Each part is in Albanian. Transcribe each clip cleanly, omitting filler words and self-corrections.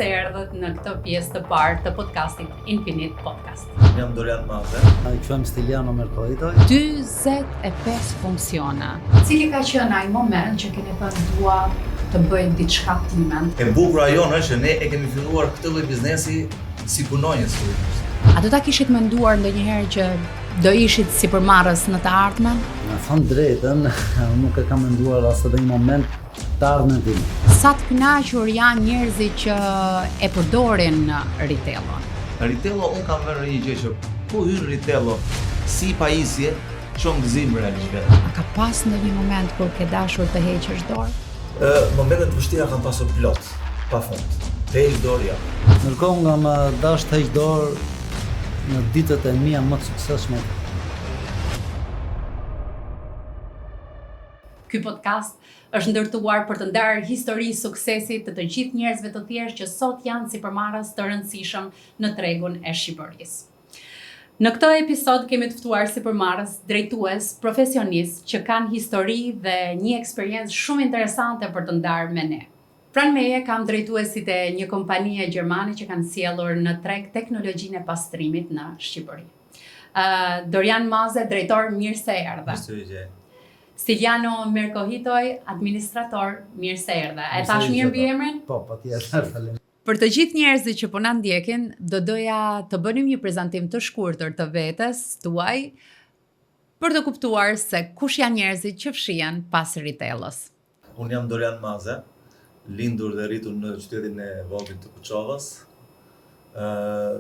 se erdhët në këtë pjesë të parë të podcastit Infinite Podcast. Jam Dorian Maze. Quhem Stiliano Mercoito. 45 funksiona. Cili ka qenë ai moment që keni thënë dua të bëj diçka time? E bukur ajo është që ne e kemi filluar këtë lloj biznesi si punonjës. A do ta kishit menduar ndonjëherë që do ishit sipërmarrës në të ardhmen? Me thënë drejtën, nuk e kam menduar as edhe një moment të ardhmen tim. Sa të kënaqur janë njerëzit që e përdorin retailon? Retailo, unë kam vënë një gjë që ku hyn retailo si pajisje, shumë gëzim realisht vetë. A ka pas ndonjë moment kur ke dashur të heqësh dorë? Momentet të vështira kam pasur plot, pafund. Të heq dorë ja. Ndërkohë nga më dash të heq dorë në ditët e mia më të suksesshme. Ky podcast është ndërtuar për të ndarë histori suksesit të gjithë njerëzve të thjeshtë që sot janë sipërmarrës të rëndësishëm në tregun e Shqipërisë. Në këtë episod kemi të ftuar sipërmarrës, drejtues, profesionistë që kanë histori dhe një eksperiencë shumë interesante për të ndarë me ne. Pranë meje kam drejtuesit e një kompanie gjermane që kanë sjellur në treg teknologjinë e pastrimit në Shqipëri. Dorian Maze, drejtor, mirë se erdhe. Mirë. Stiliano Mercoito, administrator, mirë se erdhe. E tash mirë mbi emrin? Po, patjetër, faleminderit. Për të gjithë njerëzit që po na ndjekin, do doja të bënim një prezantim të shkurtër të vetes tuaj për të kuptuar se kush janë njerëzit që fshihen pas retailës. Unë jam Dorian Maze, lindur dhe rritur në qytetin e vogël të Kuçovës.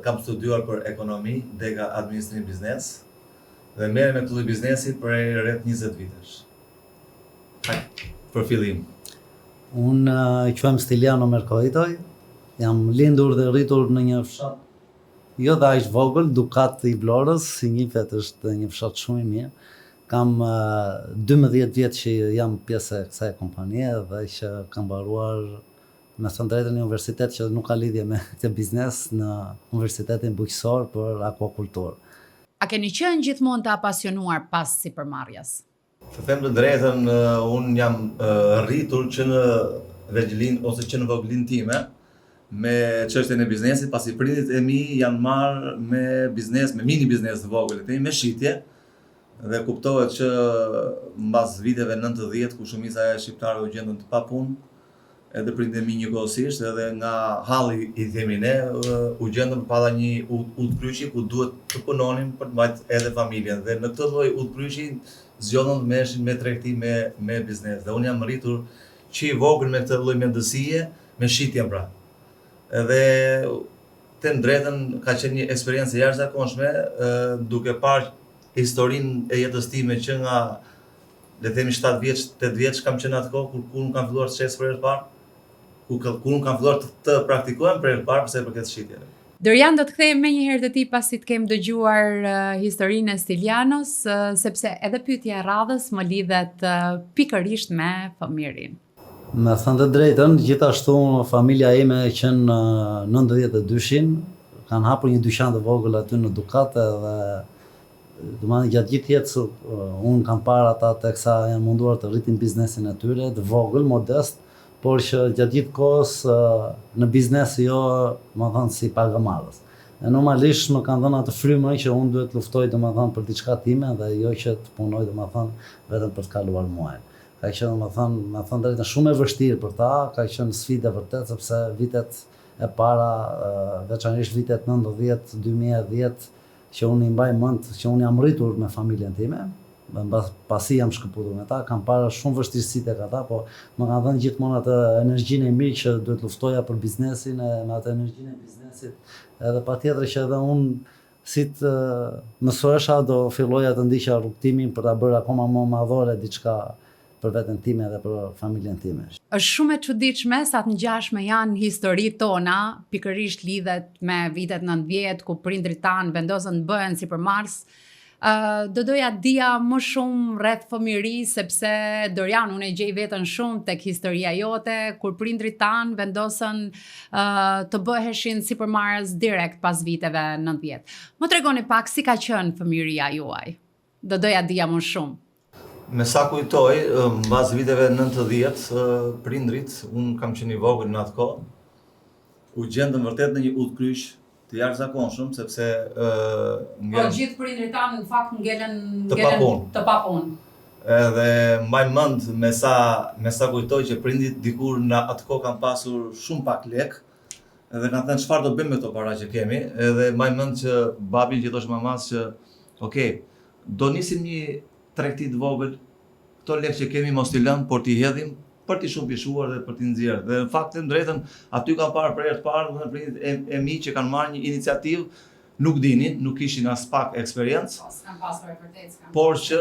Kam studiuar për ekonomi, dega administrim biznes dhe merrem me këtë lloj biznesi për rreth 20 vitesh. Për fillim. Unë quhem Stiliano Mercoito. Jam lindur dhe rritur në një fshat jo dhe aq vogël, Dukat i Vlorës, si njihet është një fshat shumë i mirë. Kam 12 vjet që jam pjesë e kësaj kompanie dhe që kam mbaruar me thënë drejtën një universitet që nuk ka lidhje me këtë biznes, në Universitetin Bujqësor për akvakulturë. A keni qenë gjithmonë të apasionuar pas sipërmarrjes? Të them të drejtën, unë jam rritur që në vegjëlin ose që në voglin time me çështjen e biznesit, pasi prindit e mi janë marrë me biznes, me mini biznes të vogël, me shitje. Dhe kuptohet që mbas viteve 90 ku shumica e shqiptarëve u gjendën të papunë, edhe prindët e mi njëkohësisht, edhe nga halli i themi ne, u gjendën përpara një udhkryqi ku duhet të punonin për të mbajtur edhe familjen. Dhe në këtë lloj udhkryqi zgjodhën të merreshin me tregti, me biznes. Dhe unë jam rritur që i vogël me këtë lloj mendësie, me shitjen pra. Edhe them drejtën, ka qenë një eksperiencë jashtëzakonshme, duke parë historinë e jetës time që nga, le të themi 7 vjeç, 8 vjeç kam qenë atë kohë kur nuk kam filluar të shes për herë të parë, kur nuk kam filluar të praktikohem për herë të parë përse për këtë shitjeve. Dorian, do të kthehem menjëherë te ti pasi të kem dëgjuar historinë e Stilianos, sepse edhe pyetja e radhës më lidhet pikërisht me fëmirin. Me thënë të drejtën, gjithashtu familja ime që në 92-shin kanë hapur një dyqan të vogël aty në Dukat dhe gjatë gjithë jetës unë kam parë ata teksa janë munduar të rritin biznesin e tyre, të vogël, modest, por që gjatë gjithë kohës në biznes jo, më thënë, si pagamarrës. E normalisht nuk kanë dhënë atë frymën që unë duhet luftoj domethënë për diçka time dhe jo që të punoj domethënë vetëm për të kaluar muajin. Ka qenë domethënë drejtën shumë e vështirë për ta, ka qenë sfidë vërtet sepse vitet e para, veçanërisht vitet 90, 2010, që unë i mbaj mend që unë jam rritur me familjen time, pasi jam shkëputur me ta, kam parë shumë vështirësi tek ata, po më kanë dhënë gjithmonë atë energjinë e mirë që duhet luftoja për biznesin, me atë energjinë e biznesit, edhe patjetër që edhe unë si të mësoesha do filloja të ndiqja rrugtimin për ta bërë akoma më madhore diçka për veten time dhe për familjen time. Është shumë e çuditshme sa të ngjashme janë historitë tona, pikërisht lidhet me vitet 90 ku prindrit tan vendosën të bëhen sipërmarrës. Do doja dija më shumë rreth fëmirisë sepse Dorian, unë e gjej veten shumë tek historia jote kur prindrit tan vendosën të bëheshin sipërmarrës direkt pas viteve 90. Më tregoni pak si ka qenë fëmiria juaj. Do doja dija më shumë. Me sa kujtoj, mbas viteve 90, prindrit, unë kam qenë i vogël në atë kohë, u gjendëm vërtet në një udhkryq të jashtëzakonshëm, sepse Po gjithë prindrit tanë në fakt ngelen papunë. të papunë. Edhe mbaj mend me sa kujtoj që prindit dikur në atë kohë kanë pasur shumë pak lek, edhe kanë thënë çfarë do bëjmë me këto para që kemi, edhe mbaj mend që babi që thosh mamas që okay, do nisim një tregti të vogël, këto lek që kemi mos t'i lëmë, por t'i hedhim për t'i shumë pishuar dhe për t'i nxjerrë. Dhe në fakt të drejtën aty kanë parë për herë të parë, domethënë prindit e mi që kanë marrë një iniciativë, nuk dinin, nuk kishin as pak eksperiencë, por që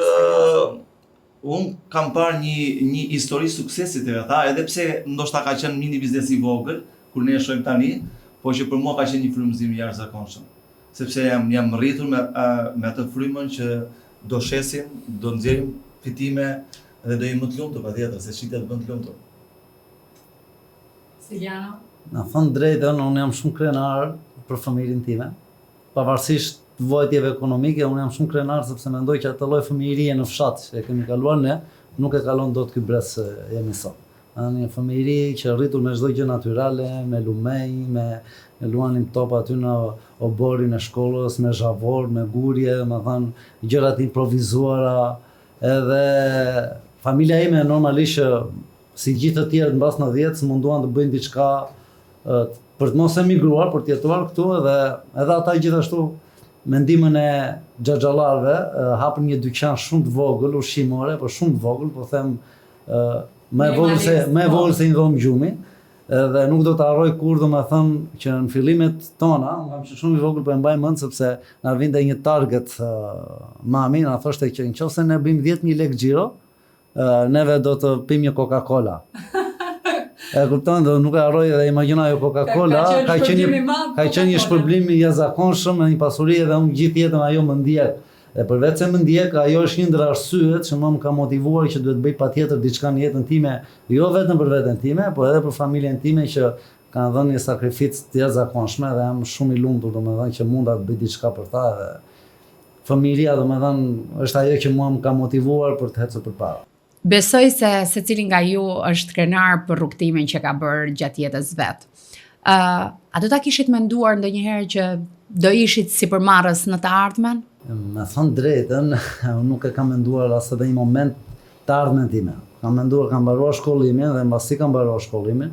unë kam parë një histori suksesi të ata, edhe pse ndoshta ka qenë mini biznes i vogël, kur ne e shohim tani, por që për mua ka qenë një frymëzim i jashtëzakonshëm. Sepse jam rritur me atë frymën që do shesim, do nxjerrim fitime dhe do jemi më të lumtur patjetër, se shitja të bën të lumtur. Siliano? Në thënë drejtën, unë jam shumë krenar për familjen time. Pavarësisht vojtjeve ekonomike, unë jam shumë krenar sepse mendoj që atë lloj fëmijërie në fshat që e kemi kaluar ne, nuk e kalon dot ky brez që jemi sot. Një fëmijëri që rritur me çdo gjë natyrale, me lumej, me luanim top aty në oborin e shkollës, me zhavor, me gurje, më thënë gjërat improvizuara, edhe familja ime normalisht që si gjithë të tjerë mbas 90 munduan të bëjnë diçka për të mos emigruar, për të jetuar këtu, edhe ata gjithashtu me ndihmën e xhaxhallarëve hapën një dyqan shumë të vogël ushqimore, por shumë të vogël, po them më e vogël se një dhomë gjumi. Dhe nuk do të harroj kur domethënë që në fillimet tona, unë kam qenë shumë i vogël, po e mbaj mend sepse na vinte një target mami, na thoshte që nëse ne bëjmë 10.000 lekë xhiro, neve do të pim një Coca-Cola. E kupton, do nuk e harroj dhe imagjinoj Coca-Cola, ka qenë një shpërblim i jashtëzakonshëm, një pasuri edhe unë gjithë jetën ajo më ndjek. Dhe përveç se më ndjek, ajo është një ndër arsyet që më ka motivuar që duhet bëj patjetër diçka në jetën time, jo vetëm për veten time, por edhe për familjen time që kanë dhënë një sakrificë të jashtëzakonshme dhe jam shumë i lumtur domethënë që mund ta bëj diçka për ta dhe familja domethënë është ajo që mua më ka motivuar për të ecur përpara. Besoj se secili nga ju është krenar për rrugtimin që ka bërë gjatë jetës vet. A do ta kishit menduar ndonjëherë që do ishit sipërmarrës në të ardhmen? Me thënë drejtën, unë nuk e kam menduar as edhe një moment të ardhmen time. Kam menduar, kam mbaruar shkollimin dhe mbasi kam mbaruar shkollimin,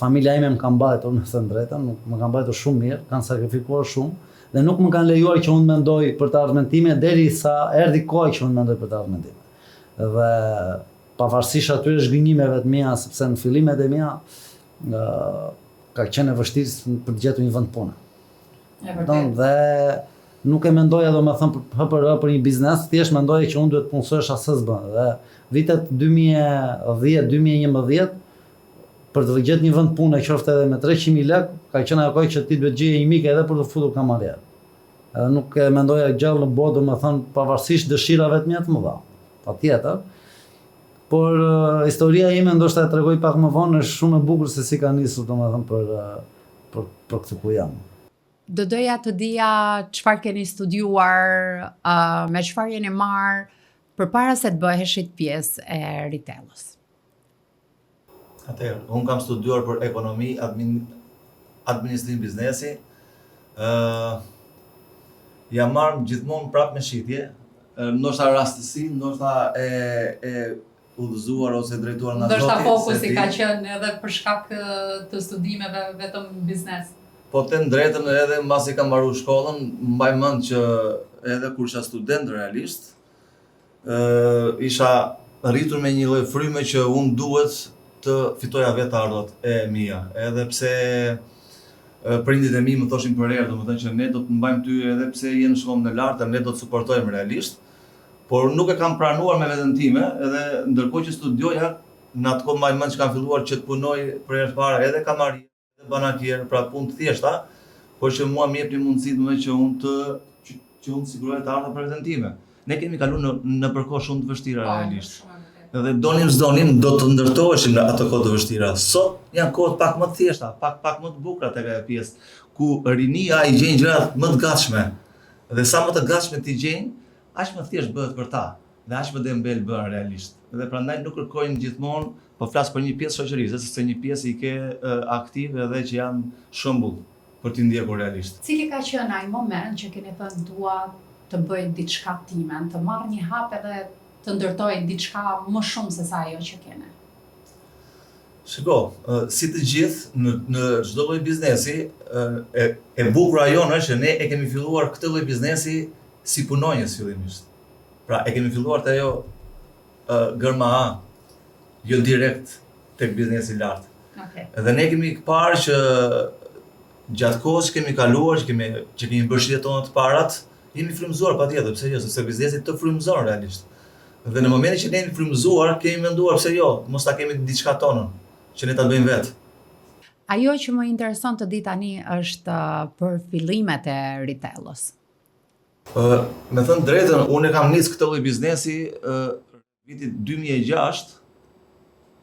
familja ime më ka mbajtur, me thënë drejtën, më ka mbajtur shumë mirë, kanë sakrifikuar shumë dhe nuk më kanë lejuar që unë mendoj për të ardhmen time derisa erdhi koha që unë mendoj për të ardhmen time. Dhe pavarësisht atyre zhgënjimeve të mia, sepse në fillimet e mia ka qenë e vështirë për të gjetur një vend pune. Dhe nuk e mendoja domethënë për një biznes, thjesht mendoja që unë duhet të punësohesh ASB. Dhe vitet 2010-2011 për të gjetur një vend pune qoftë edhe me 300.000 lekë, ka qenë ajo kohë që ti duhet gjeje një mik edhe për të futur kamarierë. Edhe nuk e mendoja gjallë në botë domethënë pavarësisht dëshirave të mia të mëdha. Patjetër. Por historia ime ndoshta e tregoj pak më vonë, është shumë e bukur se si ka nisur domethënë për këtë ku jam. Do doja të dija çfarë keni studiuar, me çfarë jeni marrë përpara se të bëheshit pjesë e retailës. Atëherë, unë kam studiuar për ekonomi, administrim biznesi. Jam marrë gjithmonë prapë me shitje, ndoshta rastësi, ndoshta e udhëzuar ose drejtuar nga Zoti. Ndoshta fokusi ka qenë edhe për shkak të studimeve vetëm biznes. Po të drejtën edhe mbasi kam mbaruar shkollën, mbaj mend që edhe kur isha student realisht, isha rritur me një lloj fryme që unë duhet të fitoja vetë ardhat e mia. Edhe pse prindit e mi më thoshin për herë, domethënë që ne do të mbajmë ty edhe pse je në shkollën e lartë, ne do të suportojmë realisht, por nuk e kam pranuar me veten time, edhe ndërkohë që studioja, në atë kohë mbaj mend që kam filluar që të punoj për herë të parë edhe kamarier, banakier, pra punë të thjeshta, por që mua më jepni mundësi që unë të siguroj të ardha për veten time. Ne kemi kaluar në përkohë shumë të vështira realisht. Edhe donim s'donim do të ndërtoheshim në ato kohë të vështira. Sot janë kohët pak më të thjeshta, pak më të bukura tek ajo pjesë ku rinia i gjen gjërat më të gatshme. Dhe sa më të gatshme ti gjen, aq më thjesht bëhet për ta. dhe aq më dembel bën realisht. Dhe prandaj nuk kërkojnë gjithmonë, po flas për një pjesë shoqërisë, sepse një pjesë i ke aktive edhe që janë shembull për t'i ndjekur realisht. Cili ka qenë ai moment që keni thënë dua të bëj diçka timen, të marr një hap edhe të ndërtoj diçka më shumë se sa ajo që kene? Shiko, si të gjithë në çdo lloj biznesi, e bukur ajo është që ne e kemi filluar këtë lloj biznesi si punonjës fillimisht. Pra e kemi filluar te ajo gërma A, jo direkt tek biznesi i lartë. Okay. Dhe ne kemi parë që gjatë kohës që kemi kaluar, që kemi bërë shitet tona të parat, jemi frymëzuar patjetër, pse jo, sepse biznesi të frymëzon realisht. Dhe në momentin që ne jemi frymëzuar, kemi menduar pse jo, mos ta kemi diçka tonën, që ne ta bëjmë vetë. Ajo që më intereson të di tani është për fillimet e retailës. Me thënë drejtën, unë kam nis këtë lloj biznesi vitit 2006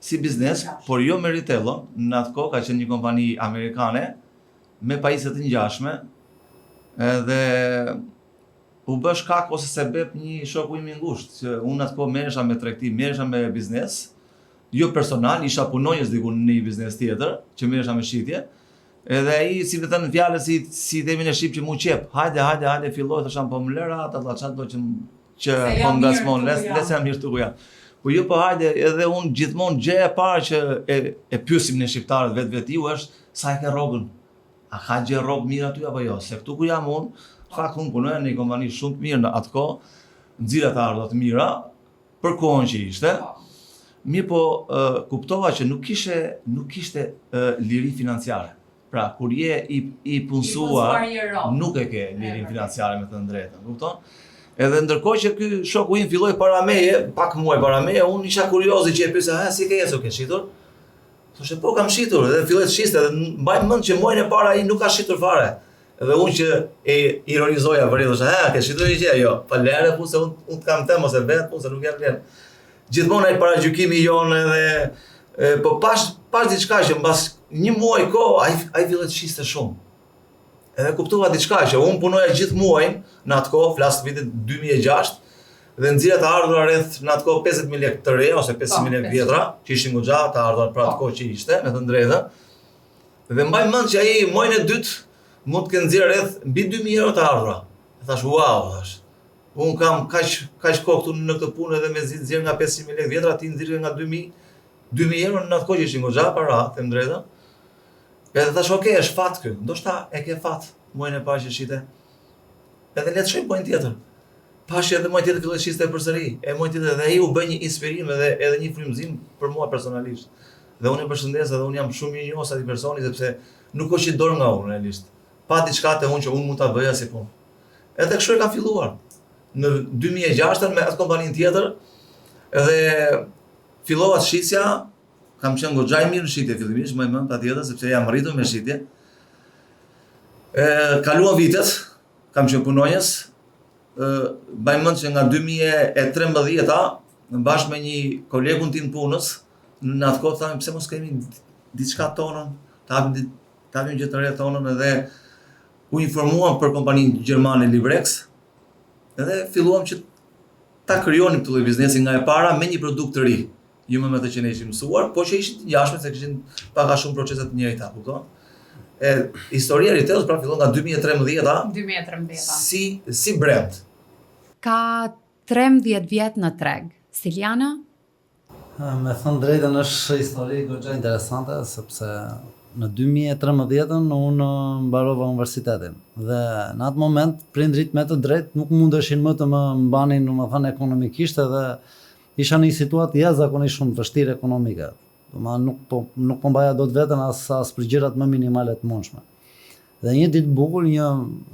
si biznes, por jo me retailën. Në atë kohë ka qenë një kompani amerikane me pajisje të ngjashme, edhe u bë shkak ose sebeb një shoku im i ngushtë, që unë atë kohë merresha me tregti, merresha me biznes, jo personal, isha punonjës diku në një biznes tjetër, që merresha me shitje. Edhe ai, si më thënë fjalë si themin e shqip që mu qep, hajde filloj, thasham po më lëra ata çfarë do që po ngacmon, le se jam mirë këtu ku jam. Po jo po hajde, edhe unë gjithmonë gjëja e parë që e pyesim ne shqiptarët vetveti është sa e ke rrogën. A ka gjë rrogë mirë aty apo jo? Se këtu ku jam unë, fakt unë punoja në një kompani shumë të mirë në atë kohë, nxirra të ardha të mira për kohën që ishte. Mirë po kuptova që nuk kishte liri financiare. Pra, kur je i punësuar, nuk e ke lirin financiare me të drejtën, kupton? Edhe ndërkohë që ky shoku im filloi para meje, pak muaj para meje, unë isha kuriozi që e pyesa, si ke ecur, ke shitur? Thoshte, po kam shitur, edhe filloi të shiste, edhe mbaj mend që muajin e parë ai nuk ka shitur fare. Edhe unë që e ironizoja vëri, thosha, ke shitur një gjë? Jo, pa lere punë se unë të kam them ose vetë punë se nuk jam vlen. Gjithmonë ai paragjykimi jonë edhe po pas diçka që mbas një muaj kohë ai filloi të shiste shumë. Edhe kuptova diçka që unë punoja gjithë muajin në atë kohë, flas vitin 2006, dhe nxirra të ardhura rreth në atë kohë 50.000 lekë të reja ose 500.000 lekë vjetra, që ishin goxha të ardhura për atë kohë që ishte, me të drejtën. Dhe mbaj mend që ai muajin e dytë mund të kenë nxjerrë rreth mbi 2.000 euro të ardhura. E thash, wow, thash. Unë kam kaq kohë këtu në këtë punë edhe me nxjerr nga 500.000 lekë vjetra, ti nxjerrë nga 2.000 euro në atë kohë që ishin goxha para, të drejtën. Edhe thash, okay, është fat kë, ndoshta e ke fat muajin e parë që shite. Edhe le të shojmë muajin tjetër. Pashi edhe muajin tjetër filloi të shiste përsëri. E muajin tjetër edhe ai u bë një inspirim edhe një frymëzim për mua personalisht. Dhe unë e përshëndes edhe unë jam shumë i njohur atij personi sepse nuk është që dorë nga unë realisht. Pa diçka te unë që unë mund ta bëja si punë. Edhe kështu e kam filluar. Në 2006 me atë kompaninë tjetër edhe fillova të shisja. Kam qenë goxha i mirë në shitje fillimisht, më mend patjetër sepse jam rritur me shitje. Kaluan vitet, kam qenë punonjës. Mbaj mend që nga 2013-a, bashkë me një kolegun tim punës, në atë kohë thamë pse mos kemi diçka tonën, ta hapim gjë të re tonën, edhe u informuam për kompaninë gjermane Librex. Edhe filluam që ta krijonim këtë lloj biznesi nga e para me një produkt të ri. Jo me të që ne ishim mësuar, po që ishin të ngjashme se kishin pak a shumë procese të njëjta, kupton? Historia e retailës pra fillon nga 2013-a. 2013-a. Si brand. Ka 13 vjet në treg. Stiliana? Me thënë drejtën është histori goxha interesante, sepse në 2013-ën unë mbarova universitetin. Dhe në atë moment prindrit me të drejtë nuk mundeshin më të më mbanin, domethënë ekonomikisht, edhe isha në një situatë jashtëzakonisht shumë vështirë ekonomike. Nuk po mbaja dot veten as për gjërat më minimale të mundshme. Dhe një ditë bukur, një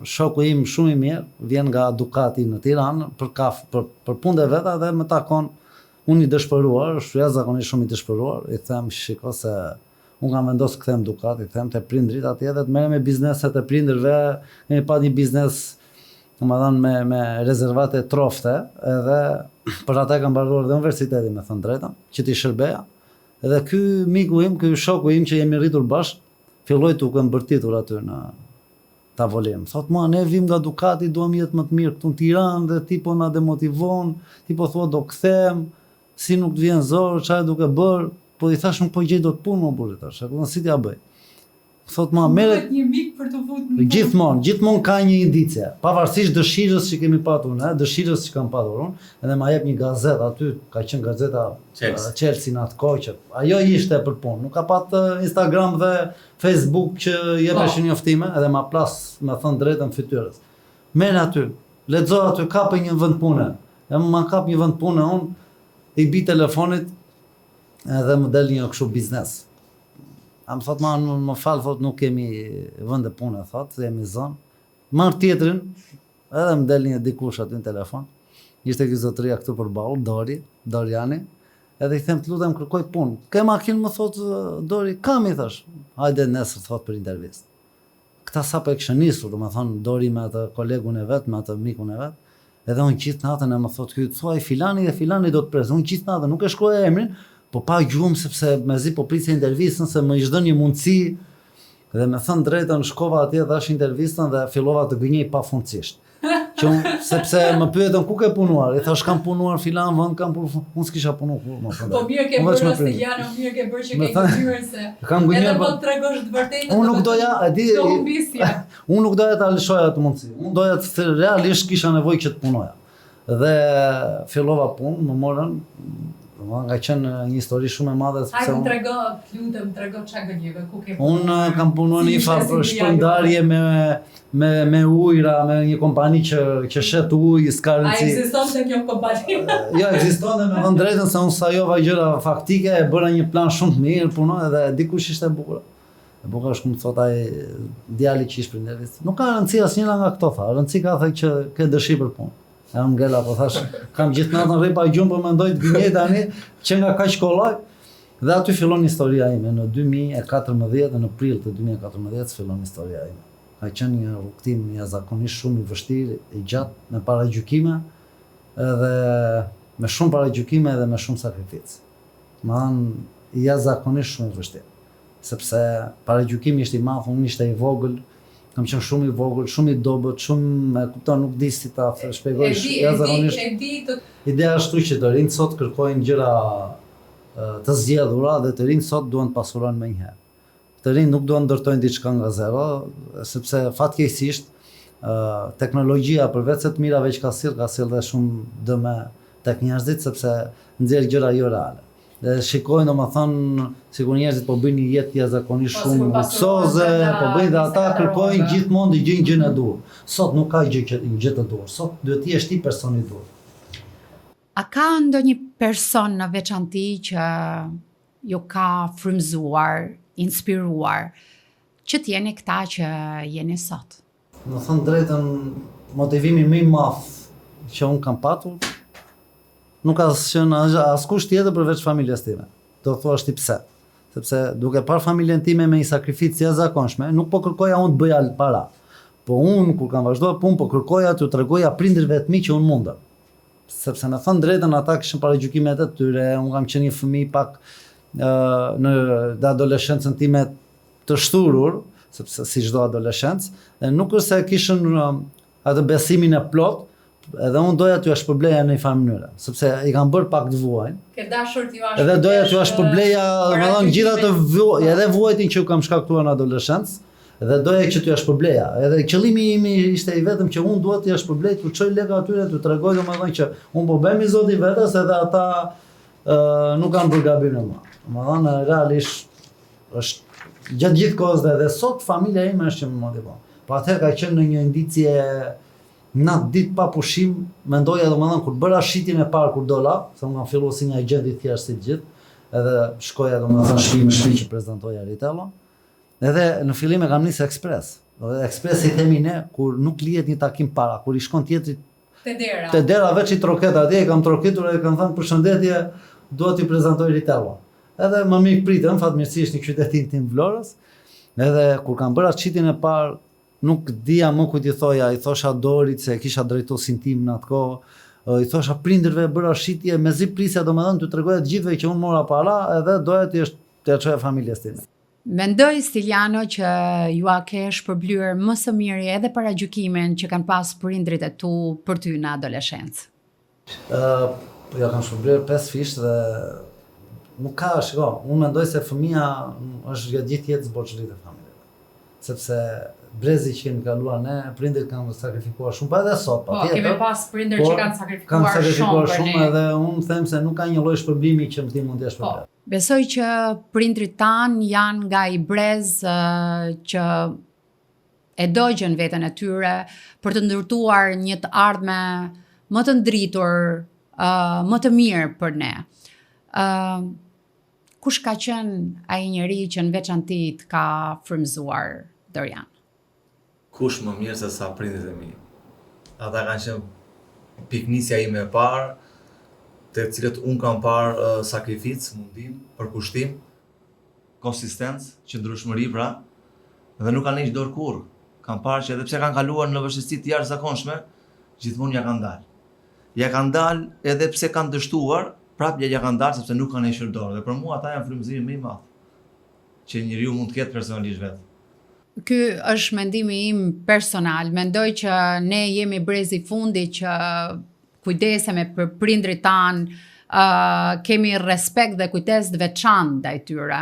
shoku im shumë i mirë vjen nga Ducati në Tiranë për punë e veta dhe më takon unë i dëshpëruar, jashtëzakonisht shumë i dëshpëruar, i them shiko se unë kam vendosur kthem Ducati, them te prindrit atje dhe të merrem me bizneset e prindërve, kemi pa një biznes domethënë me rezervate trofte, edhe për ata kam mbaruar dhe universitetin me thënë drejtën, që ti shërbeja. Edhe ky miku im, ky shoku im që jemi rritur bashkë, filloi të u këmbërtitur aty tavolim. Thot mua, ne vim nga Ducati, duam jetë më të mirë këtu në Tiranë dhe ti po na demotivon, ti po thua do kthehem, si nuk të vjen zor, çfarë duke bër, po i thash nuk po gjej dot punë më burri tash, apo si t'ja bëj. Thot mua, merret një mik për të futur. Gjithmonë ka një indicie, pavarësisht dëshirës që kemi patur ne, dëshirës që kam patur unë, edhe ma jep një gazetë aty, ka qenë gazeta Chelsea në atë kohë që ajo ishte për punë. Nuk ka pat Instagram dhe Facebook që jepeshin njoftime, edhe ma plas, me thënë drejtën fytyrës. Merr aty, lexo aty, kapë një vend pune. E ma kap një vend pune unë, i bi telefonit edhe më del një kështu biznes. Am thot më fal, thot nuk kemi vende pune, thot, jemi zonë. Marr tjetrin, edhe më del një dikush aty në telefon. Ishte ky zotëria këtu përballë, Doriani. Edhe i them të lutem kërkoj punë. Ke makinë, më thot Dori, kam, i thash. Hajde nesër, thot, për intervistë. Këta sapo e kishin nisur, domethënë Dori me atë kolegun e vet, me atë mikun e vet. Edhe unë gjithë natën e më thot ky, thuaj filani dhe filani do të pres. Unë gjithë natën nuk e shkruaj emrin, po pa gjumë sepse mezi po prisja intervistën se më ishte një mundësi dhe me thënë drejtën shkova atje dhash intervistën dhe fillova të gënjej pafundësisht. Sepse më pyetën ku ke punuar, i thash kam punuar filan vend, kam punuar, unë s'kisha punuar kurrë. Po mirë ke bërë Steliano, mirë ke bërë që ke gënjur se. Edhe po tregosh të vërtetën. Unë nuk doja, e di, unë nuk doja ta lëshoja atë mundësi. Unë doja të realisht kisha nevojë që të punoja. Dhe fillova punë, më morën. Nga qenë një histori shumë e madhe. Hajde më trego çfarë gënjeve, ku ke punuar. Unë kam punuar në një farë shpërndarje me ujëra, me një kompani që shet ujë, s'ka rëndësi. A ekzistonte kjo kompani? Jo, ekzistonte, me thënë drejtën se unë sajova gjëra faktike, e bëra një plan shumë të mirë, punoj edhe dikush ishte bukur. E bukur është më thot ai djali që ishte për intervistë. Nuk ka rëndësi asnjëra nga këto, tha. Rëndësi ka thë që ke dëshirë për punë. E unë ngella, po thash, kam gjithë natën rri pa gjumë, po mendoj të gënjej tani që nga kaq kollaj. Dhe aty fillon historia ime në 2014, në prill të 2014 fillon historia ime. Ka qenë një rrugtim jashtëzakonisht shumë i vështirë, i gjatë, me paragjykime, edhe me shumë paragjykime edhe me shumë sakrificë. Më thënë jashtëzakonisht shumë i vështirë. Sepse paragjykimi ishte i madh, unë ishte i vogël. Kam qenë shumë i vogël, shumë i dobët, shumë, e kupton, nuk di si ta shpjegoj. Ideja është që të rinjt sot kërkojnë gjëra të zgjedhura dhe të rinjt sot duan të pasurojnë menjëherë. Të rinjt nuk duan ndërtojnë diçka nga zero, sepse fatkeqësisht teknologjia përveç se të mirave që ka sill dhe shumë dëme tek njerëzit sepse nxjerr gjëra jo reale. Dhe shikojnë, domethënë, sikur njerëzit po bëjnë një jetë jashtëzakonisht shumë luksoze, po bëjnë dhe ata kërkojnë gjithmonë të gjejnë gjën e dur. Sot nuk ka gjë të dur. Sot duhet të jesh ti personi i dur. A ka ndonjë person në veçantë që ju ka frymëzuar, inspiruar, që t'jeni këta që jeni sot? Më thënë drejtën, motivimi më i madh që unë kam patur nuk ka qenë askush tjetër përveç familjes time. Do thuash ti pse? Sepse duke parë familjen time me një sakrificë jashtëzakonshme, nuk po kërkoja unë të bëja para. Po unë kur kam vazhduar punë, po kërkoja t'u tregoja prindërve të mi që unë mundem. Sepse me thënë drejtën ata kishin paragjukimet e tyre, unë kam qenë një fëmijë pak në adoleshencën time të shturur, sepse si çdo adoleshencë, dhe nuk është se kishin atë besimin e plot. Edhe unë doja t'ju shpërbleja në një farë mënyre, sepse i kam bërë pak të vuajnë. Ke dashur t'ju shpërblesh. Edhe doja t'ju shpërbleja, domethënë gjithë atë edhe vuajtin që u kam shkaktuar në adoleshencë, dhe doja që t'ju shpërbleja. Edhe qëllimi im ishte i vetëm që unë duhet t'ju shpërblej, t'u çoj lekë atyre, t'u tregoj domethënë që unë po bëhem i zoti vetes edhe ata nuk kanë bërë gabim në mua. Domethënë realisht është gjatë gjithë kohës dhe sot familja ime është që më motivon. Po atëherë ka qenë në një indicie natë ditë pa pushim, mendoja domethënë kur bëra shitjen e parë kur dola, se unë kam filluar si një agent i thjeshtë si të gjithë, edhe shkoja domethënë shtëpi që prezantoja Ritello. Edhe në fillim e kam nisë ekspres. Ekspresi themi ne kur nuk lihet një takim para, kur i shkon tjetri te dera veç i troket atje, kam troketur edhe kam thënë përshëndetje, dua t'i prezantoj Ritello. Edhe më mik pritën fatmirësisht në qytetin tim Vlorës. Edhe kur kam bërë shitjen e parë nuk dija më kujt i thoja, i thosha Dorit se kisha drejtosin tim në atë kohë, i thosha prindërve bëra shitje, mezi prisja domethënë t'u tregoja të gjithëve që unë mora para edhe doja t'ja çoja familjes time. Mendoj Stiliano që ju a ke shpërblyer më së miri edhe paragjykimin që kanë pas prindrit e tu për ty në adoleshencë. Ja kam shpërblyer 5 fish dhe nuk ka, shiko, unë mendoj se fëmia është gjatë gjithë jetës borxhërit e familjes. Sepse brezi që kemi kaluar ne, prindrit kanë sakrifikuar shumë, pa edhe sot, patjetër. Kemi pas prindër që kanë sakrifikuar shumë edhe unë them se nuk ka një lloj shpërblimi që ti mund të shpërblet. Besoj që prindrit tanë janë nga i brez që e dogjen veten e tyre për të ndërtuar një të ardhme më të ndritur, më të mirë për ne. Kush ka qenë ai njeri që në veçanti të ka frymëzuar Dorian? Kush më mirë se sa prindit e mi. Ata kanë qenë piknisja ime e parë, të cilët unë kam parë sakrificë, mundim, përkushtim, konsistencë, qëndrueshmëri pra, dhe nuk kanë hequr dorë kurrë. Kam parë që edhe pse kanë kaluar në vështirësi të jashtëzakonshme, gjithmonë ja kanë dalë. Ja kanë dalë edhe pse kanë dështuar, prapë ja kanë dalë sepse nuk kanë hequr dorë. Dhe për mua ata janë frymëzimi më i madh që njeriu mund të ketë personalisht vetë. Ky është mendimi im personal. Mendoj që ne jemi brezi fundi që kujdesemi për prindrit tanë, kemi respekt dhe kujdes të veçantë ndaj tyre.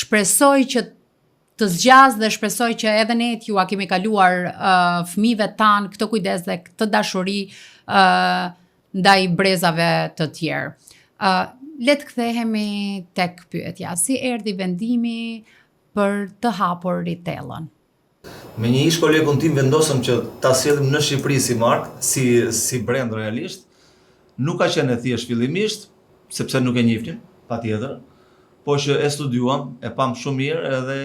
Shpresoj që të zgjas dhe shpresoj që edhe ne ju a kemi kaluar fëmijëve tanë këtë kujdes dhe këtë dashuri ndaj brezave të tjerë. Le të kthehemi tek pyetja. Si erdhi vendimi për të hapur Ritellon? Me një ish kolegun tim vendosëm që ta sjellim në Shqipëri si markë, si brand realisht. Nuk ka qenë e thjesht fillimisht, sepse nuk e njihnim, patjetër, po që e studiuam, e pam shumë mirë edhe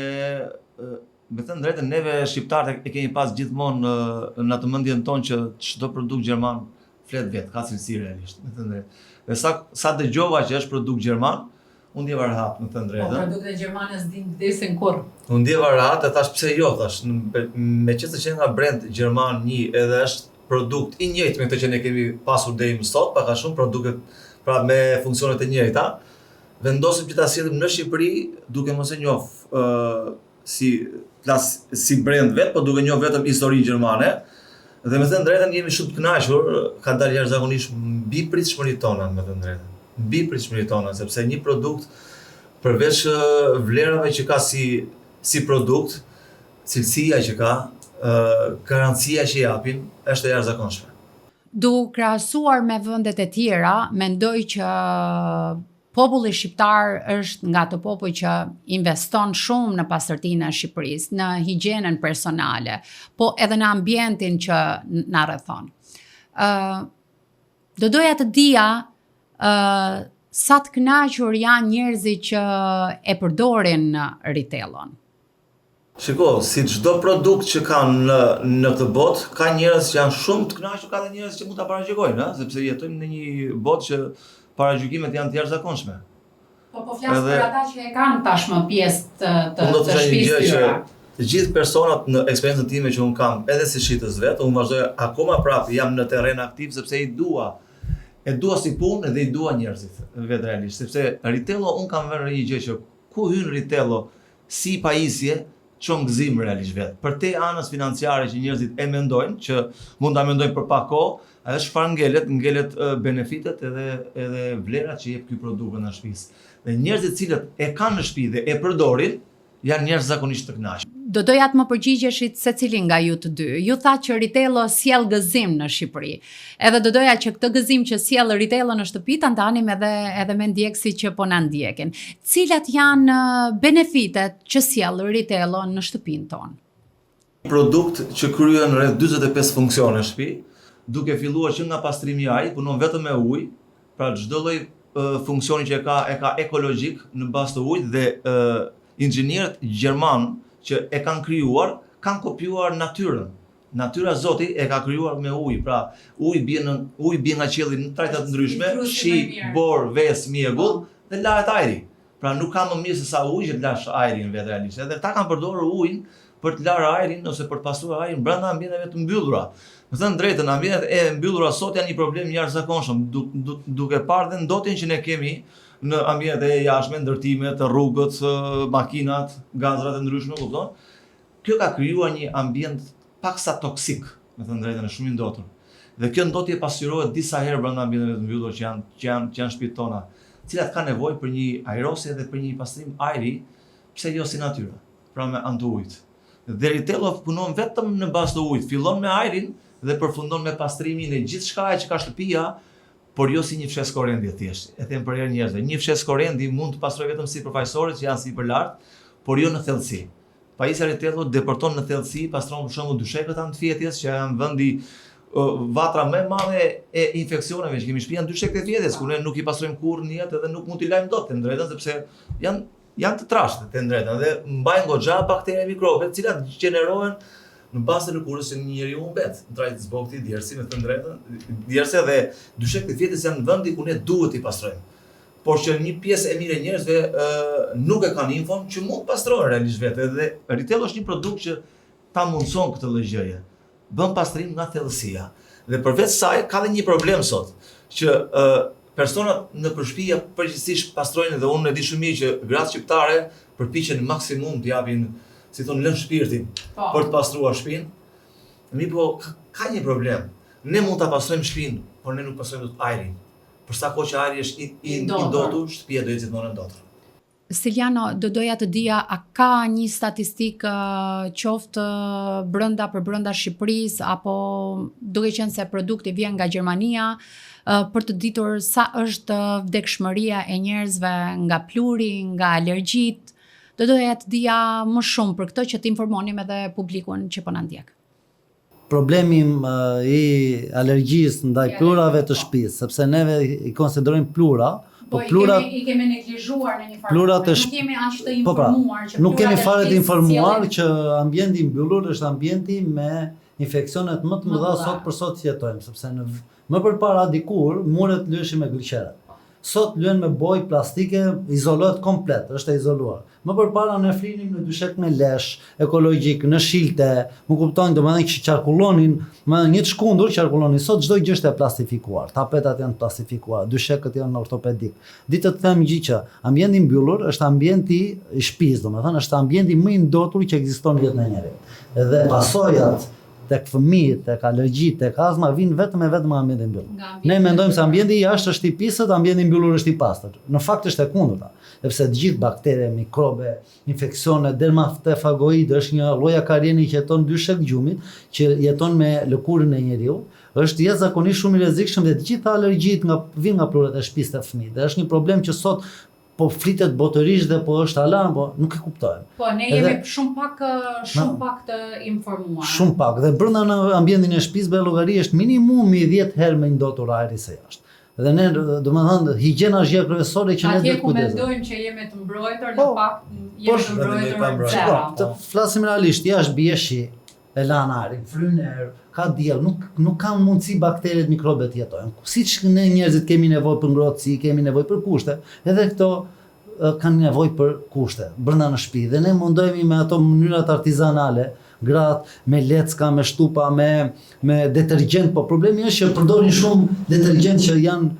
me thënë drejtën neve shqiptarët e kemi pas gjithmonë në të mendjen tonë që çdo produkt gjerman flet vetë, ka cilësi realisht, me thënë drejtë. Dhe sa dëgjova që është produkt gjerman, unë ndjeva rahat, me thënë drejtën. Po produktet gjermane s'din vdesin kurrë. Unë ndjeva rahat e thash pse jo, thash, meqenëse që nga brand gjerman një edhe është produkt i njëjtë me këtë që ne kemi pasur deri më sot, pak a shumë produktet pra me funksionet e njëjta, vendosim që ta sjellim në Shqipëri duke mos e njoh si brand vet, po duke njoh vetëm historinë gjermane. Dhe me thënë drejtën jemi shumë të kënaqur, ka dalë jashtëzakonisht mbi pritshmëritë tona, me thënë drejtën. Mbi pritshmëritë tona, sepse një produkt përveç vlerave që ka si produkt, cilësia që ka, garancia që japin, është e jashtëzakonshme. Duke krahasuar me vendet e tjera, mendoj që populli shqiptar është nga ato popull që investon shumë në pastërtinë e Shqipërisë, në higjienën personale, po edhe në ambientin që na rrethon. Do doja të dija sa të kënaqur janë njerëzit që e përdorin Ritellon. Shiko, si çdo produkt që kanë në këtë botë, ka njerëz që janë shumë të kënaqur, ka dhe njerëz që mund ta paragjykojnë, sepse jetojmë në një botë që paragjykimet janë të jashtëzakonshme. Po flas për ata që e kanë tashmë pjesë të shtëpisë tyre. Të gjithë personat në eksperiencën time që unë kam, edhe si shitës vetë, unë vazhdoj akoma prapë jam në terren aktiv sepse e dua si punë dhe i dua njerëzit vetë realisht, sepse Ritello unë kam vënë një gjë që ku hyn Ritello si pajisje çon gëzim realisht vetë. Për te anës financiare që njerëzit e mendojnë, që mund ta mendojnë për pak kohë, ajo çfarë ngelet benefitet edhe vlerat që jep ky produkt në shtëpisë. Dhe njerëzit cilët e kanë në shtëpi dhe e përdorin, janë njerëz zakonisht të kënaqur. Do doja të më përgjigjeshit secili nga ju të dy. Ju tha që Ritello sjell gëzim në Shqipëri. Edhe do doja që këtë gëzim që sjell Ritello në shtëpi ta ndanim edhe me ndjekësit që po na ndjekin. Cilat janë benefitet që sjell Ritello në shtëpinë tonë? Produkt që kryen rreth 45 funksione në shtëpi, duke filluar që nga pastrimi i ajrit, punon vetëm me ujë, pra çdo lloj funksioni që e ka ekologjik në bazë të ujit dhe inxhinierët gjerman që e kanë krijuar, kanë kopjuar natyrën. Natyra Zoti e ka krijuar me ujë, pra uji bie nga qielli në trajta të ndryshme, shi, bor, ves, mjegull dhe lahet ajri. Pra nuk ka më mirë se sa uji që të lash ajrin vetë realisht. Edhe ta kanë përdorur ujin për të larë ajrin ose për të pastruar ajrin brenda ambienteve të mbyllura. Me thënë drejtën, ambientet e mbyllura sot janë një problem jashtëzakonshëm, duke parë dhe ndotjen që ne kemi në ambientet e jashtme, ndërtimet, rrugët, makinat, gazrat e ndryshme, kupton? Kjo ka krijuar një ambient paksa toksik, me thënë drejtën, shumë i ndotur. Dhe kjo ndotje pasqyrohet disa herë brenda ambienteve të mbyllura që janë shtëpitë tona, cilat kanë nevojë për një ajrosje dhe për një pastrim ajri, pse jo si natyra, pra me anë të ujit. Dhe Retailov punon vetëm në bazë të ujit, fillon me ajrin dhe përfundon me pastrimin e gjithë shkaja që ka shtëpia, por jo si një fshes korrendi thjesht. E them për herë njerëzve, një fshes korrendi mund të pastrojë vetëm sipërfaqësorët që janë sipërlart, por jo në thellësi. Pajisja Retailov deporton në thellësi, pastron për shembull dyshekët anë të fjetjes që janë vendi vatra më e madhe e infeksioneve që kemi shtëpi janë dyshekët e fjetjes, ku ne nuk i pastrojmë kurrë në jetë dhe nuk mund t'i lajmë dot, të drejtën, sepse janë të trashët, të drejtën, dhe mbajnë goxha baktere mikrobe, të cilat gjenerohen në bazë të lëkurës që një njeriu humbet. Trajt zbogti, djersi, me të drejtën, djerse dhe dyshekët e fjetjes janë vendi ku ne duhet i pastrojmë. Por që një pjesë e mirë e njerëzve nuk e kanë infon që mund pastrohen realisht vetë, dhe Retail është një produkt që ta mundson këtë lloj gjëje. Bën pastrim nga thellësia. Dhe përveç saj ka dhe një problem sot, që personat në përshpija përgjithsisht pastrojnë, dhe unë e di shumë mirë që gratë shqiptare përpiqen maksimum të japin, si thonë, lënë shpirtin për të pastruar shtëpinë. Po ka një problem. Ne mund ta pastrojmë shtëpinë, por ne nuk pastrojmë dot ajrin. Për sa kohë që ajri është i ndotur, shtëpia do jetë gjithmonë e ndotur. Stiliano, do doja të dija, a ka një statistikë qoftë për brenda Shqipërisë, apo duke qenë se produkti vjen nga Gjermania, për të ditur sa është vdekshmëria e njerëzve nga pluri, nga alergjit? Do doja të dija më shumë për këtë që të informonim edhe publikun që po na ndjek. Problemi i alergjisë ndaj plurave të shtëpisë, sepse neve i konsiderojmë plura, po i kemi neglizhuar në një farë. Nuk jemi aq të informuar që nuk kemi fare të informuar që ambienti i mbyllur është ambienti me infeksionet më të mëdha sot për sot që jetojmë, sepse më përpara dikur muret lyeshin me glyqera. Sot lyen me bojë plastike, izolohet komplet, është e izoluar. Më përpara ne flinim në dyshek me lesh, ekologjik, në shilte, më kuptojnë, domethënë që qarkullonin, një të shkundur qarkullonin. Sot çdo gjë është e plastifikuar, tapetat janë plastifikuar, dyshekët janë ortopedik. Ditë të them gjë që ambienti i mbyllur është ambienti i shtëpisë, domethënë është ambienti më i ndotur që ekziston në jetën e njerit. Dhe pasojat tek fëmijët, tek alergjit, tek astma vijnë vetëm nga ambienti i mbyllur. Ne mendojmë se ambienti i jashtë është i pisët, ambienti i mbyllur është i pastër. Në fakt është e kundërta, sepse të gjithë baktere, mikrobe, infeksione, dermatofagoid është një lloj akarieni që jeton dyshek gjumit, që jeton me lëkurën e njeriu, është jashtëzakonisht shumë i rrezikshëm dhe të gjitha alergjit vijnë nga plurat e shtëpisë të fëmijët. Dhe është një problem që sot po flitet botërisht dhe po është alarm, po nuk e kuptojmë. Po ne jemi shumë pak të informuar. Shumë pak, dhe brenda në ambientin e shtëpisë bëhet llogari është minimumi 10 herë më i ndotur ajri se jashtë. Dhe ne, domethënë, higjiena është gjë kryesore që ne duhet ku mendojmë që jemi të mbrojtur, në fakt jemi të mbrojtur. Të flasim realisht, jashtë bie shi, e lan ajrin, fryn erë, ka diell, nuk kanë mundësi bakteret, mikrobet të jetojnë. Siç ne njerëzit kemi nevojë për ngrohtësi, kemi nevojë për kushte, edhe këto kanë nevojë për kushte brenda në shtëpi. Dhe ne mundohemi me ato mënyrat artizanale, gratë me lecka, me shtupa, me detergjent, po problemi është që përdorin shumë detergjent që janë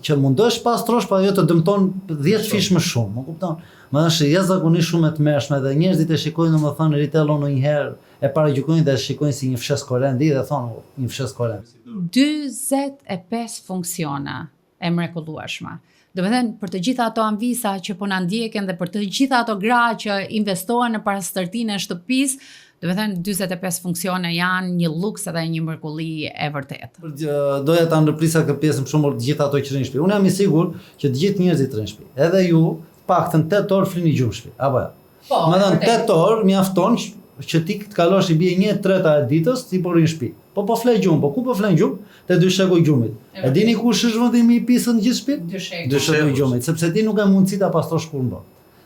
që mundosh pastrosh, pa jo të dëmton 10 fish më shumë, më kupton? Më është jashtëzakonisht shumë e tmerrshme dhe njerëzit e shikojnë domethënë Retailon ndonjëherë e paragjykojnë dhe shikojnë si një fshes korrendi dhe thonë një fshes korrendi. 45 funksione e mrekullueshme. Domethënë për të gjitha ato anvisa që po na ndjeken dhe për të gjitha ato gra që investohen në pastërtinë e shtëpisë, domethënë 45 funksione janë një luks edhe një mrekulli e vërtetë. Doja ta ndërprisa këtë pjesë më shumë të gjitha ato që rrin në shtëpi. Unë jam i sigurt që të gjithë njerëzit rrin në shtëpi. Edhe ju, paktën 8 orë flini gjumë në shtëpi. Apo jo. Po, më thënë 8 orë mjafton që ti të kalosh i bie 1/3 e ditës ti po rrin në shtëpi. Po fle gjumë, po ku po flen gjumë? Te dysheku i gjumit. E dini kush është vendi më i pisën në gjithë shtëpi? Dysheku i gjumit, sepse ti nuk e mundësi ta pastrosh kurrë mbot.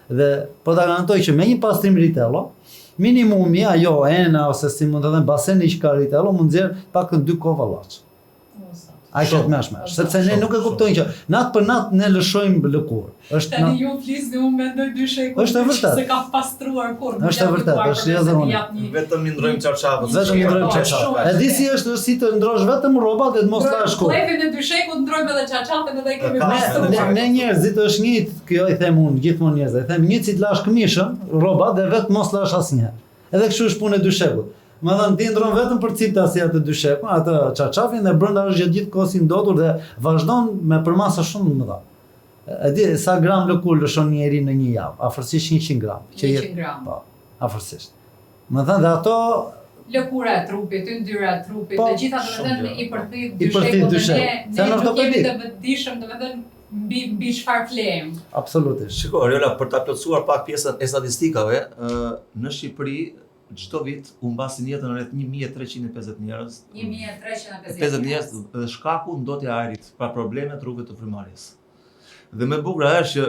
Dhe po ta garantoj që me një pastrim Retailo, minimumi ajo ena ose si mund të them baseni që ka Retailo mund nxjerr pak 2 kova llaç. Aq të mëshme. Sepse ne nuk e kuptojmë që natë për natë ne lëshojmë lëkurë. Tani ju flisni, unë mendoj dy shekuj. Është e vërtetë. Se ka pastruar kur. Është e vërtetë, është edhe unë. Vetëm i ndrojmë çarçafët. Vetëm i ndrojmë çarçafët. E di si është si të ndrosh vetëm rrobat dhe të mos lash kur. Klefin e dy shekut ndrojmë edhe çarçafën edhe kemi pastruar. Ne njerëzit është njëjtë, kjo i them unë gjithmonë njerëzve. I them njëjtë si të lash këmishën, rrobat dhe vetë mos lash asnjëherë. Edhe kështu është punë e dy shekut. Më thënë, ti ndron vetëm për cipta si atë dy shekut, atë çarçafin dhe brenda është gjithë kohës i ndotur dhe vazhdon me përmasa shumë të mëdha. E di sa gram lëkurë lëshon njeri në një javë, afërsisht 100 gram. 100 gram. Po, afërsisht. Më thënë, dhe ato lëkura e trupit, yndyra e trupit, Po, të gjitha domethënë i përthit I përthit dy dy shekut. Se shekut. në Ne nuk jemi ortopedik. të vetëdijshëm, domethënë mbi çfarë flem. absolutisht. Shiko, Ariola, për ta plotësuar pak pjesën e statistikave, në Shqipëri çdo vit humbasin jetën rreth 1350 njerëz. 1350 njerëz dhe shkaku ndotja e ajrit, pra probleme të rrugëve të frymarrjes. Dhe më e bukur është që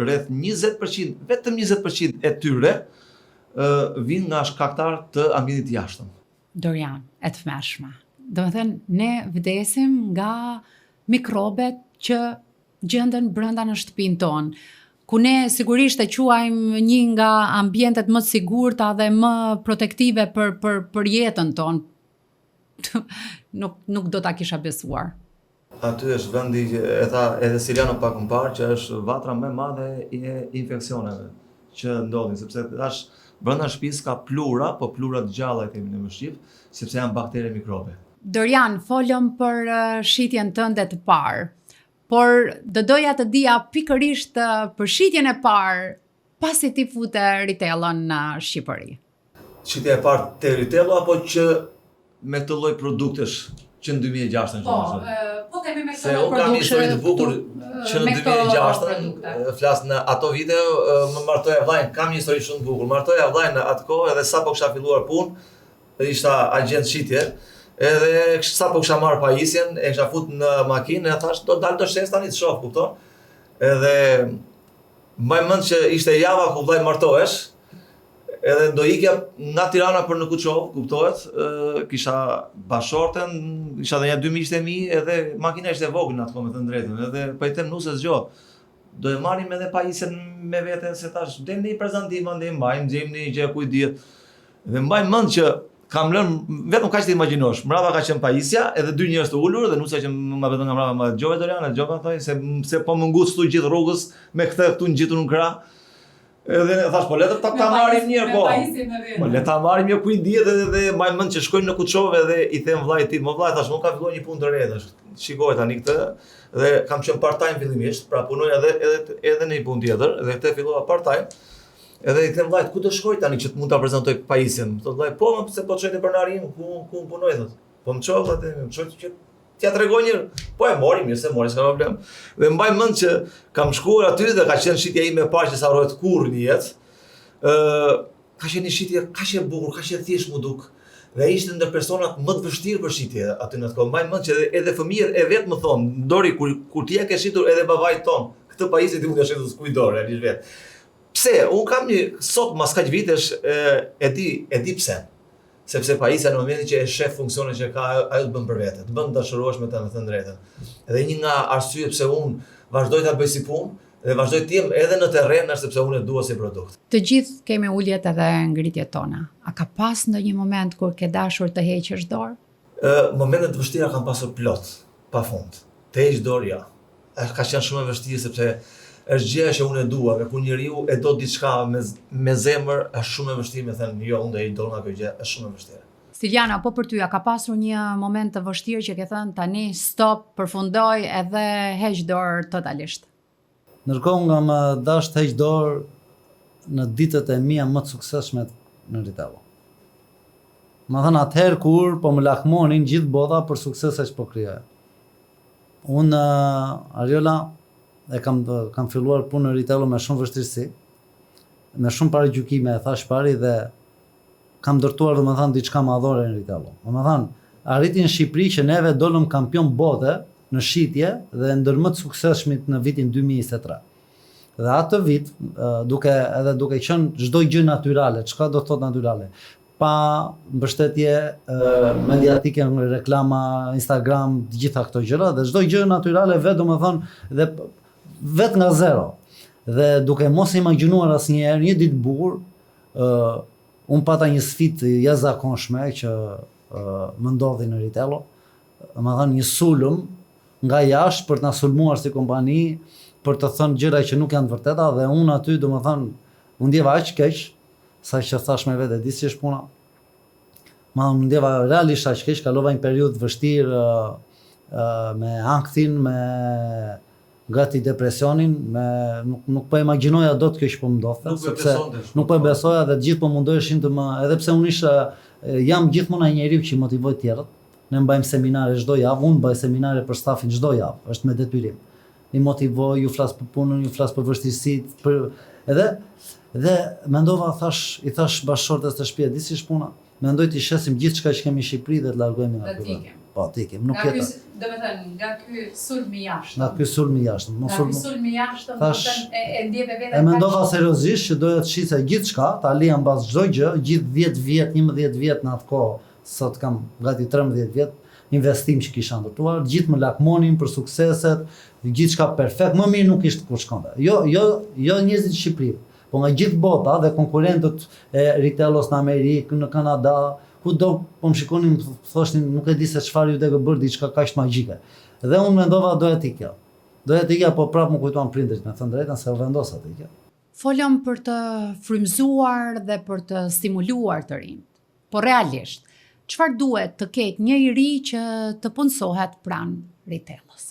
rreth 20%, vetëm 20% e tyre vinë nga shkaktar të ambientit jashtëm. Dorian, e të mëshme. Domethënë, ne vdesim nga mikrobet që gjenden brenda në shtëpinë tonë, ku ne sigurisht e quajmë një nga ambientet më të sigurta dhe më protektive për jetën tonë. Nuk do ta kisha besuar. Aty është vendi që e tha edhe Siliano pak më parë që është vatra më e madhe e infeksioneve që ndodhin, sepse tash brenda shtëpisë ka plura, po plura të gjalla e kemi në shqip, sepse janë baktere mikrobe. Dorian, folëm për shitjen tënde të parë, por do doja të dija pikërisht për shitjen e parë pasi ti fute Ritellon në Shqipëri. Shitja e parë te Ritello apo që me këtë lloj produktesh që në 2006 Po themi me se unë kam një histori të bukur që në 2006 flas në ato vite, më martoja vllajën, kam një histori shumë të bukur. Martoja vllajën në atë kohë edhe sapo kisha filluar punë, ishta agent shitje. Edhe sa po kisha marrë pajisjen, e kisha fut në makinë, e thash do dal të shes tani të shoh, kupton? Edhe mbaj mend që ishte java ku vllai martohesh, edhe do ikja nga Tirana për në Kuçov, kuptohet? Kisha bashorten, isha edhe 2 miqtë e mi, edhe makina ishte e vogël atë kohë me të drejtën, edhe po i them nusës gjë. Do e marrim edhe pajisjen me vete se thash, dem një prezantim ande mbajmë, gjejmë një gjë ku i dihet. Dhe mbaj mend që kam lënë vetëm kaq të imagjinosh. Mbrapa ka qenë pajisja, edhe 2 njerëz të ulur dhe nusa që më vetëm nga mbrapa më dëgjoi Dorian, dëgjova thoj se po më ngut këtu gjithë rrugës me këtë këtu ngjitur në krah. Edhe thash po le ta marrim një po. Po le ta marrim një ku i dihet edhe mbaj mend që shkojnë në Kuçov edhe i them vllajt tim, vllaj thash unë kam filluar një punë të re tash. Shikoj tani këtë dhe kam qenë part time fillimisht, pra punoja edhe në një punë tjetër dhe këtë fillova part time. Edhe i them vllajt, ku do shkoj tani që të mund ta prezantoj pajisjen? Thot vllaj, po, pse po çojte pronarin, ku punoj thot. Po më çoj atë, më çoj që t'ja tregoj një. Po e mori, mirë se mori, s'ka problem. Dhe mbaj mend që kam shkuar aty dhe ka qenë shitja ime e parë që sa harrohet kurrë në jetë. Ka qenë një shitje kaq e bukur, kaq e thjeshtë mu duk. Dhe ishte ndër personat më të vështirë për shitje aty në atë kohë. Mbaj mend që edhe fëmijët e vet më thonë, Dori kur ti e ke shitur edhe babait ton, këtë pajisje ti mund ta shitur s'kujdor, realisht vet. Pse? Unë kam një, sot mas kaq vitesh e di pse. Sepse pajisja në momentin që e shef funksionin që ka, ajo të bën për vete, të bën të dashurohesh me të drejtën. Edhe një nga arsyet pse unë vazhdoj ta bëj si punë dhe vazhdoj të jem edhe në terren është sepse unë e dua si produkt. Të gjithë kemi uljet edhe ngritjet tona. A ka pas ndonjë moment kur ke dashur të heqësh dorë? Momentet të vështira kam pasur plot, pafund. Të heq dorë ja. Ka qenë shumë e vështirë sepse është gjëja që unë e dua, dhe kur njeriu e do diçka me zemër, është shumë e vështirë me thënë, jo, unë do i do nga kjo gjë, është shumë e vështirë. Siliana, po për ty, a ka pasur një moment të vështirë që ke thënë tani stop, përfundoj edhe heq dorë totalisht? Ndërkohë nga më dash të heq dorë në ditët e mia më të suksesshme në Ritello. Më thënë atëherë kur po më lakmonin gjithë bota për suksese që po krijoja. Unë, Ariola, kam filluar punë në Ritello me shumë vështirësi, me shumë paragjykime, e thash pari dhe kam ndërtuar domethënë diçka madhore në Ritello. Domethënë, arriti në Shqipëri që neve dolëm kampion bote në shitje dhe ndër më të suksesshmit në vitin 2023. Dhe atë vit, duke qenë çdo gjë natyrale, çka do të thotë natyrale, pa mbështetje mediatike, reklama, Instagram, të gjitha këto gjëra, dhe çdo gjë natyrale vetë, domethënë, dhe vetë nga zero. Dhe duke mos imagjinuar asnjëherë një ditë bukur, unë pata një sfidë jashtëzakonshme që më ndodhi në Ritello, domethënë një sulm nga jashtë për të na sulmuar si kompani, për të thënë gjëra që nuk janë të vërteta, dhe unë aty domethënë u ndjeva aq keq, saqë thash me vete, di si është puna. Më ndjeva realisht aq keq, kalova një periudhë vështirë me ankthin, me gati depresionin, nuk po imagjinoja dot kjo që po më ndodhte, sepse nuk po e besoja dhe të gjithë po mundoheshin të më, edhe pse unë jam gjithmonë ai njeriu që motivoj tjerët. Ne mbajmë seminare çdo javë, unë mbaj seminare për stafin çdo javë, është me detyrim. I motivoj, ju flas për punën, ju flas për vështirësitë, edhe mendova, i thash bashkëshortes të shtëpia, di si është puna? Mendoj të shesim gjithçka që kemi në Shqipëri dhe të largohemi nga ky. Po, tikim, nuk jeta. Domethënë, nga ky sulm i jashtëm. Nga ky sulm i jashtëm. Nga ky sulm i jashtëm, domethënë e ndjeve veten. E mendova seriozisht që doja të shisa gjithçka, ta lija mbas çdo gjë, gjithë 10 vjet, 11 vjet në atë kohë, sot kam gati 13 vjet, investim që kisha ndërtuar, gjithë më lakmonin për sukseset, gjithçka perfekt, më mirë nuk ishte kur shkonte. Jo njerëzit në Shqipëri, po nga gjithë bota dhe konkurrentët e Ritellos në Amerikë, në Kanada, kudo po më shikonin, thoshnin nuk e di se çfarë ju deke bërë diçka kaq magjike. Dhe unë mendova doja të ikja. Po prapë më kujtuan prindrit, me thënë drejtën, se u vendosa të ikja. Folëm për të frymëzuar dhe për të stimuluar të rinjt. Po realisht, çfarë duhet të ketë një i ri që të punësohet pranë Ritellos?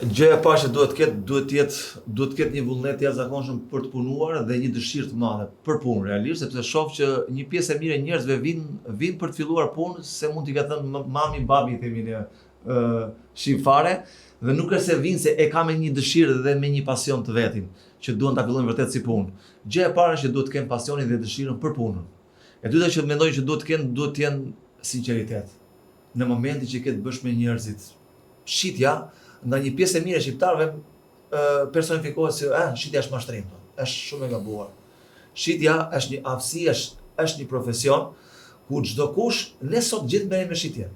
Gjëja e parë që duhet të ketë një vullnet jashtëzakonshëm për të punuar dhe një dëshirë të madhe për punë realisht, sepse shoh që një pjesë e mirë e njerëzve vinë për të filluar punë, se mund t'i ka thënë mami, babi, themi ne shqiptare, dhe nuk është se vinë se e ka me një dëshirë dhe me një pasion të vetin, që duan ta fillojnë vërtet si punë. Gjëja e parë është që duhet të kenë pasionin dhe dëshirën për punën. E dyta që mendoj që duhet të jenë sinqeritet. Në momentin që ke të bësh me njerëzit, shitja nga një pjesë e mirë e shqiptarëve personifikohet si shitja është mashtrim, është shumë e gabuar. Shitja është një aftësi, është një profesion ku çdo kush ne sot gjithë merrem me shitje.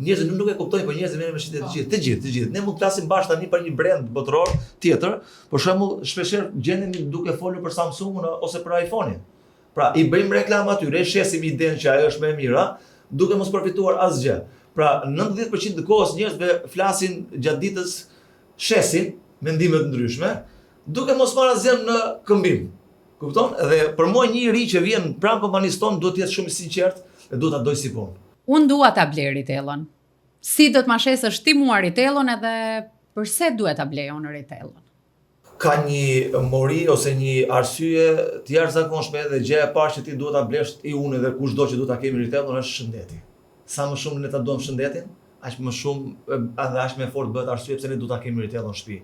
Njerëzit nuk e kuptojnë, por njerëzit merren me shitje të gjithë. Ne mund të flasim bashkë tani për një brand botëror tjetër, për shembull, shpeshherë gjendemi duke folur për Samsungun ose për iPhone-in. Pra, i bëjmë reklam atyre, shesim idenë që ajo është më e mira, duke mos përfituar asgjë. Pra, 90% të kohës njerëzve flasin gjatë ditës, shesin mendime të ndryshme, duke mos marrë asgjë në këmbim. Kupton? Dhe për mua një i ri që vjen pranë kompanisë tonë duhet të jetë shumë i sinqert dhe duhet ta doj si punë. Unë dua ta blej Ritellon. Si do të ma shesësh ti mua Ritellon edhe pse duhet ta blej unë Ritellon? Ka një mori ose një arsye të jashtëzakonshme dhe gjëja e parë që ti duhet ta blesh i unë dhe kushdo që duhet ta kemi Ritellon është shëndeti. Sa më shumë ne ta duam shëndetin, aq më shumë edhe aq më fort bëhet arsye pse ne duhet ta kemi Ritellon në shtëpi.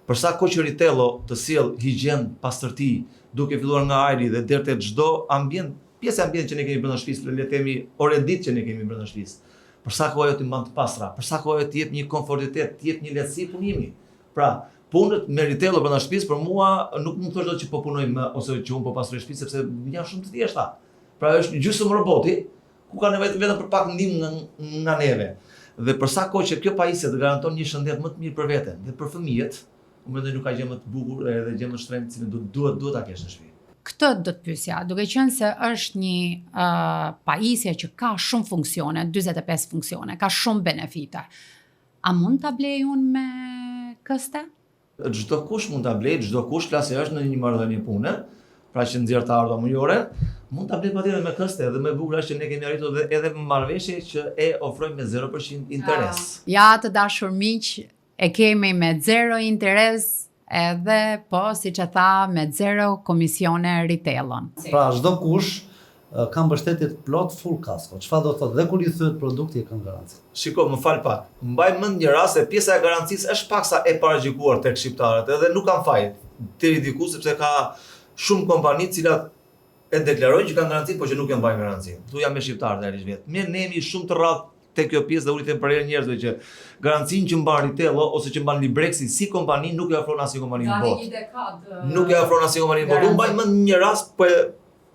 Për sa kohë që Ritello të sjell higjen, pastërti, duke filluar nga ajri dhe deri te çdo ambient, pjesë e ambientit që ne kemi brenda shtëpisë, le të themi orë ditë që ne kemi brenda shtëpisë. Për sa kohë ajo të mban të pastra, për sa kohë të jep një komfortitet, të jep një lehtësi punimi. Pra, punët me Ritello brenda shtëpisë për mua nuk mund të thosh dot që po punoj më ose që un po pastroj shtëpisë sepse janë shumë të thjeshta. Pra është gjysmë roboti ku ka nevojë vetëm për pak ndihmë nga neve. Dhe për sa kohë që kjo pajisje të garanton një shëndet më të mirë për veten dhe për fëmijët, unë mendoj nuk ka gjë më të bukur edhe gjë më shtrenjtë që duhet ta kesh në shtëpi. Këtë do të pyesja, duke qenë se është një pajisje që ka shumë funksione, 45 funksione, ka shumë benefite. A mund ta blej unë me këste? Çdo kush mund ta blej, çdo kush klasi është në një marrëdhënie pune, pra që nxjerr të ardha mujore, mund ta blej patjetër me këste dhe më e bukur është që ne kemi arritur edhe me marrëveshje që e ofrojmë me 0% interes. Ja të dashur miq, e kemi me 0 interes edhe po, si që tha, me 0 komisione Ritellon. Pra, çdo kush ka mbështetje plot full kasko. Çfarë do të thotë? Dhe kur i thyet produkti e kanë garanci. Shiko, më fal pak. Mbaj mend një rast se pjesa e garancisë është paksa e paragjikuar tek shqiptarët, edhe nuk kanë faj deri diku sepse ka shumë kompani të cilat e deklarojnë që kanë garanci, por që nuk e mbajnë garancinë. Ktu jam me shqiptarët realisht vetë. Ne jemi shumë të rrallë te kjo pjesë dhe u them për njerëzve që garancinë që mban Ritello ose që mban Librexi si kompani nuk e ofron asnjë kompani në botë. Nuk e ofron asnjë kompani në botë. Unë mbaj mend një rast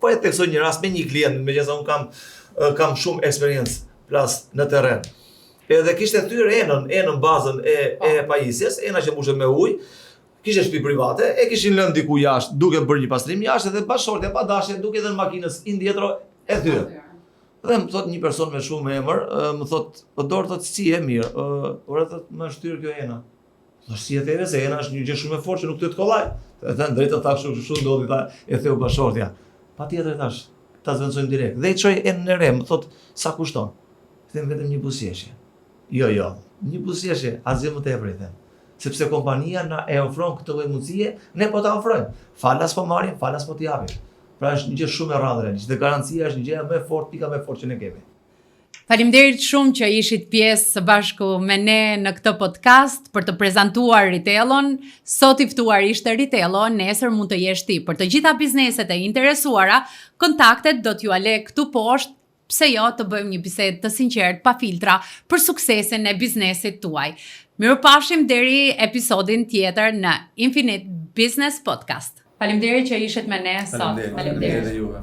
Po e theksoj një rast me një klient, megjithëse unë kam shumë eksperiencë plas në terren. Edhe kishte thyrë enën bazën e pajisjes, ena që mbushet me ujë, kishte shtëpi private, e kishin lënë diku jashtë, duke bërë një pastrim jashtë edhe bashortja pa dashje, duke dhënë makinës indietro e thyrë. Dhe më thot një person me shumë emër, më thot, po dorë thot si e mirë, ora thot më shtyrë kjo ena. Thosh si e theve se ena është një gjë shumë e fortë që nuk të kollaj. E thënë drejtë thash kështu ndodhi tha e theu bashortja. Patjetër thash, ta zvendësojmë direkt. Dhe i çoj enën e re, më thot sa kushton. Them vetëm një buzëqeshje. Jo, një buzëqeshje, asgjë më tepër i them. Sepse kompania na e ofron këtë lloj mundësie, ne po ta ofrojmë. Falas po marrim, falas po t'i japim. Pra është një gjë shumë e rrallë realisht dhe garancia është një gjë më e fortë, pika më e fortë që ne kemi. Faleminderit shumë që ishit pjesë së bashku me ne në këtë podcast për të prezantuar Retailon. Sot i ftuar ishte Retailo, nesër mund të jesh ti. Për të gjitha bizneset e interesuara, kontaktet do t'ju ale këtu poshtë, pse jo të bëjmë një bisedë të sinqertë, pa filtra, për suksesin e biznesit tuaj. Mirupafshim deri episodin tjetër në Infinite Business Podcast. Faleminderit që ishit me ne sot. Faleminderit juve.